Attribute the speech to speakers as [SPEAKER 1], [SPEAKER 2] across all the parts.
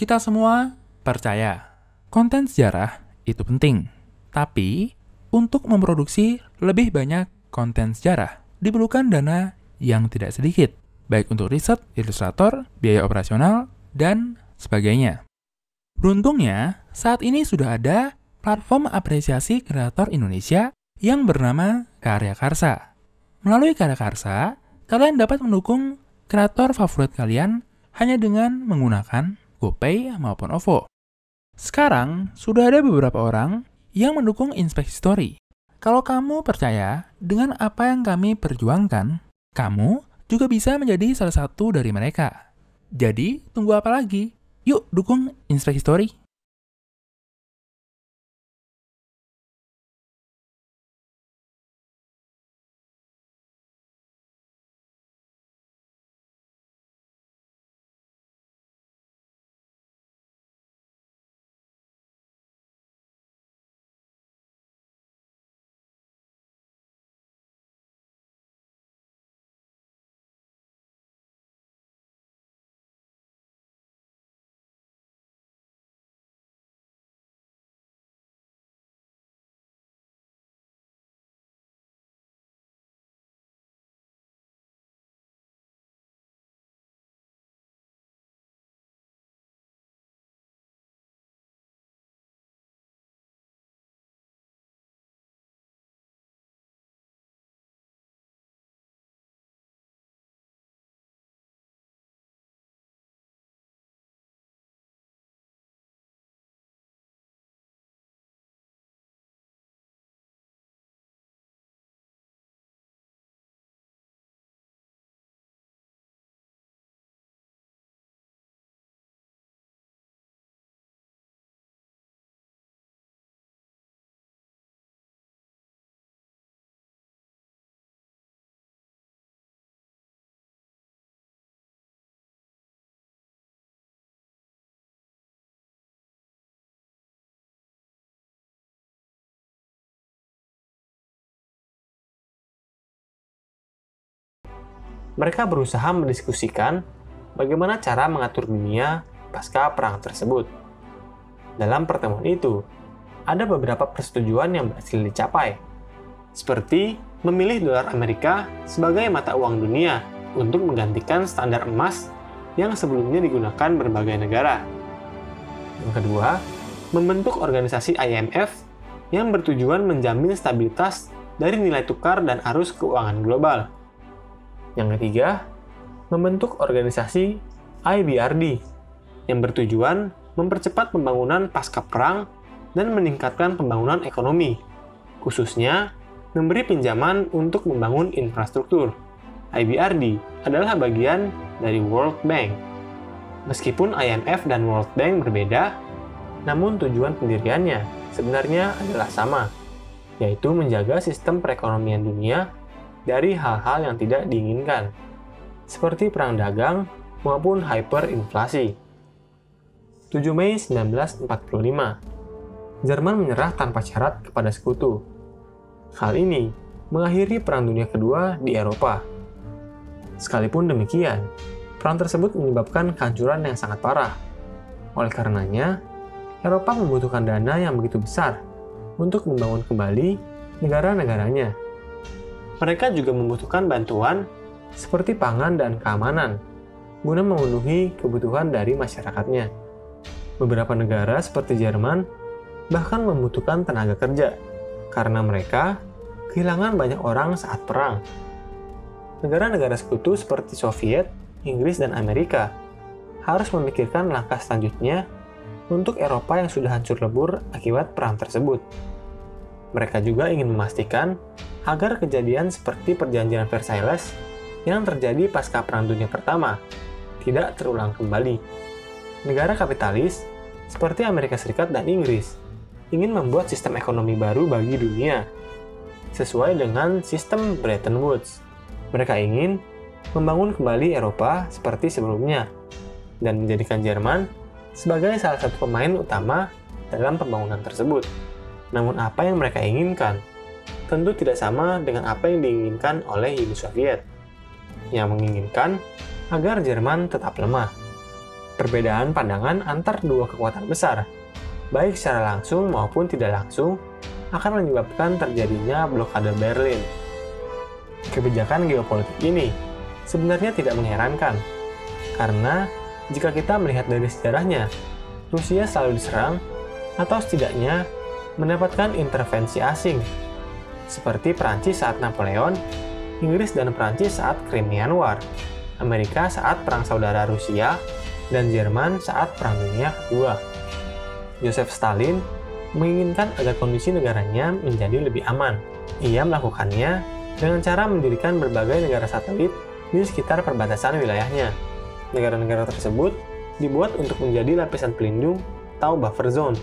[SPEAKER 1] Kita semua percaya konten sejarah itu penting. Tapi, untuk memproduksi lebih banyak konten sejarah, diperlukan dana yang tidak sedikit, baik untuk riset, ilustrator, biaya operasional, dan sebagainya. Beruntungnya, saat ini sudah ada platform apresiasi kreator Indonesia yang bernama Karya Karsa. Melalui Karya Karsa, kalian dapat mendukung kreator favorit kalian hanya dengan menggunakan GoPay maupun OVO. Sekarang, sudah ada beberapa orang yang mendukung Inspeksi Story. Kalau kamu percaya dengan apa yang kami perjuangkan, kamu juga bisa menjadi salah satu dari mereka. Jadi, tunggu apa lagi? Yuk, dukung Inspeksi Story.
[SPEAKER 2] Mereka berusaha mendiskusikan bagaimana cara mengatur dunia pasca perang tersebut. Dalam pertemuan itu, ada beberapa persetujuan yang berhasil dicapai, seperti memilih dolar Amerika sebagai mata uang dunia untuk menggantikan standar emas yang sebelumnya digunakan berbagai negara. Yang kedua, membentuk organisasi IMF yang bertujuan menjamin stabilitas dari nilai tukar dan arus keuangan global. Yang ketiga, membentuk organisasi IBRD yang bertujuan mempercepat pembangunan pasca perang dan meningkatkan pembangunan ekonomi, khususnya memberi pinjaman untuk membangun infrastruktur. IBRD adalah bagian dari World Bank. Meskipun IMF dan World Bank berbeda, namun tujuan pendiriannya sebenarnya adalah sama, yaitu menjaga sistem perekonomian dunia dari hal-hal yang tidak diinginkan, seperti perang dagang maupun hyperinflasi. 7 Mei 1945, Jerman menyerah tanpa syarat kepada sekutu. Hal ini mengakhiri Perang Dunia Kedua di Eropa. Sekalipun demikian, perang tersebut menyebabkan kehancuran yang sangat parah. Oleh karenanya, Eropa membutuhkan dana yang begitu besar untuk membangun kembali negara-negaranya. Mereka juga membutuhkan bantuan seperti pangan dan keamanan guna memenuhi kebutuhan dari masyarakatnya. Beberapa negara seperti Jerman bahkan membutuhkan tenaga kerja karena mereka kehilangan banyak orang saat perang. Negara-negara sekutu seperti Soviet, Inggris, dan Amerika harus memikirkan langkah selanjutnya untuk Eropa yang sudah hancur lebur akibat perang tersebut. Mereka juga ingin memastikan agar kejadian seperti Perjanjian Versailles yang terjadi pasca Perang Dunia Pertama tidak terulang kembali. Negara kapitalis seperti Amerika Serikat dan Inggris ingin membuat sistem ekonomi baru bagi dunia, sesuai dengan sistem Bretton Woods. Mereka ingin membangun kembali Eropa seperti sebelumnya, dan menjadikan Jerman sebagai salah satu pemain utama dalam pembangunan tersebut. Namun apa yang mereka inginkan tentu tidak sama dengan apa yang diinginkan oleh Uni Soviet, yang menginginkan agar Jerman tetap lemah. Perbedaan pandangan antar dua kekuatan besar, baik secara langsung maupun tidak langsung, akan menyebabkan terjadinya blokade Berlin. Kebijakan geopolitik ini sebenarnya tidak mengherankan, karena jika kita melihat dari sejarahnya, Rusia selalu diserang atau setidaknya mendapatkan intervensi asing, seperti Prancis saat Napoleon, Inggris dan Prancis saat Crimean War, Amerika saat Perang Saudara Rusia, dan Jerman saat Perang Dunia Kedua. Joseph Stalin menginginkan agar kondisi negaranya menjadi lebih aman. Ia melakukannya dengan cara mendirikan berbagai negara satelit di sekitar perbatasan wilayahnya. Negara-negara tersebut dibuat untuk menjadi lapisan pelindung atau buffer zone,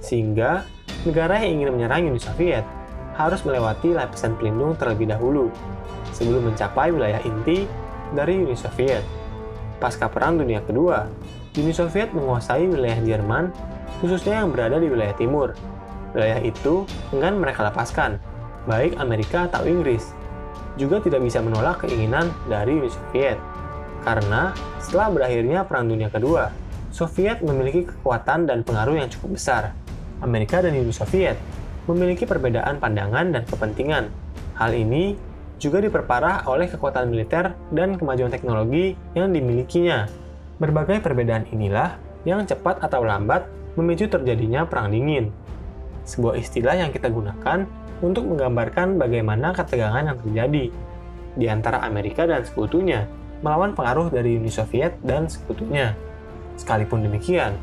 [SPEAKER 2] sehingga negara yang ingin menyerang Uni Soviet harus melewati lapisan pelindung terlebih dahulu sebelum mencapai wilayah inti dari Uni Soviet. Pasca Perang Dunia Kedua, Uni Soviet menguasai wilayah Jerman, khususnya yang berada di wilayah timur. Wilayah itu enggan mereka lepaskan, baik Amerika atau Inggris. Juga tidak bisa menolak keinginan dari Uni Soviet. Karena setelah berakhirnya Perang Dunia Kedua, Soviet memiliki kekuatan dan pengaruh yang cukup besar. Amerika dan Uni Soviet memiliki perbedaan pandangan dan kepentingan. Hal ini juga diperparah oleh kekuatan militer dan kemajuan teknologi yang dimilikinya. Berbagai perbedaan inilah yang cepat atau lambat memicu terjadinya Perang Dingin. Sebuah istilah yang kita gunakan untuk menggambarkan bagaimana ketegangan yang terjadi di antara Amerika dan sekutunya melawan pengaruh dari Uni Soviet dan sekutunya. Sekalipun demikian,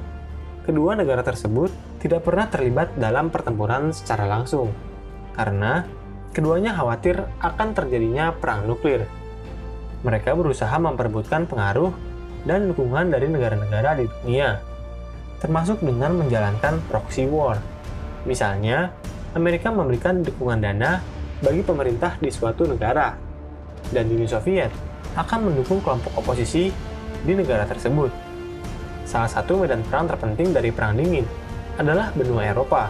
[SPEAKER 2] kedua negara tersebut tidak pernah terlibat dalam pertempuran secara langsung, karena keduanya khawatir akan terjadinya perang nuklir. Mereka berusaha memperebutkan pengaruh dan dukungan dari negara-negara di dunia, termasuk dengan menjalankan proxy war. Misalnya, Amerika memberikan dukungan dana bagi pemerintah di suatu negara, dan Uni Soviet akan mendukung kelompok oposisi di negara tersebut. Salah satu medan perang terpenting dari Perang Dingin adalah benua Eropa,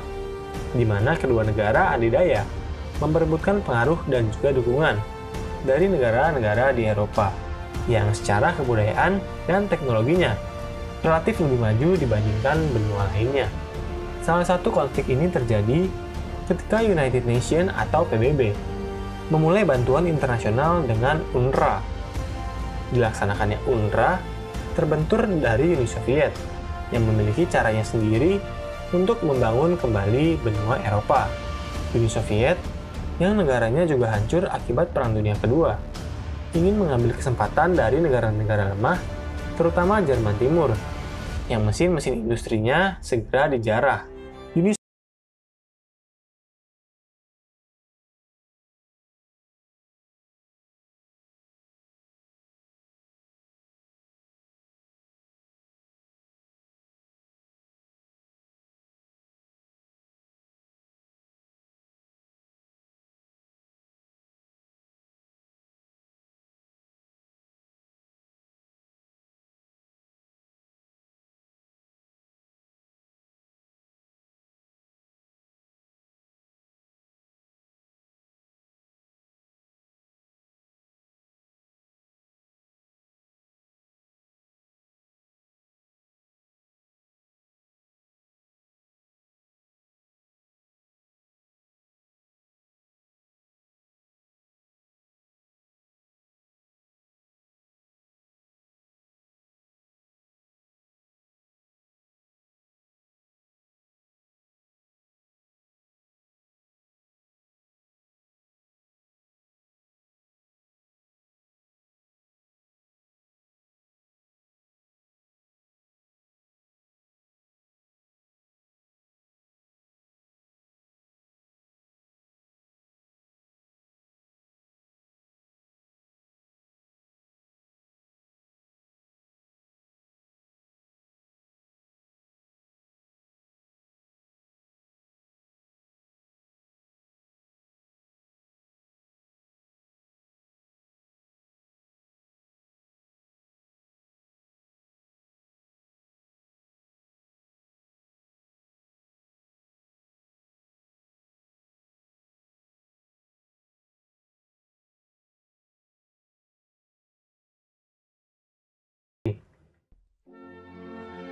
[SPEAKER 2] di mana kedua negara adidaya memperebutkan pengaruh dan juga dukungan dari negara-negara di Eropa yang secara kebudayaan dan teknologinya relatif lebih maju dibandingkan benua lainnya. Salah satu konflik ini terjadi ketika United Nations atau PBB memulai bantuan internasional dengan UNRWA. Dilaksanakannya UNRWA terbentur dari Uni Soviet yang memiliki caranya sendiri untuk membangun kembali benua Eropa. Uni Soviet yang negaranya juga hancur akibat Perang Dunia Kedua, ingin mengambil kesempatan dari negara-negara lemah, terutama Jerman Timur, yang mesin-mesin industrinya segera dijarah.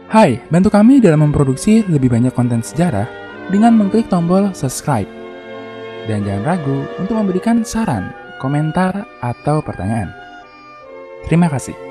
[SPEAKER 1] Hai, bantu kami dalam memproduksi lebih banyak konten sejarah dengan mengklik tombol subscribe. Dan jangan ragu untuk memberikan saran, komentar, atau pertanyaan. Terima kasih.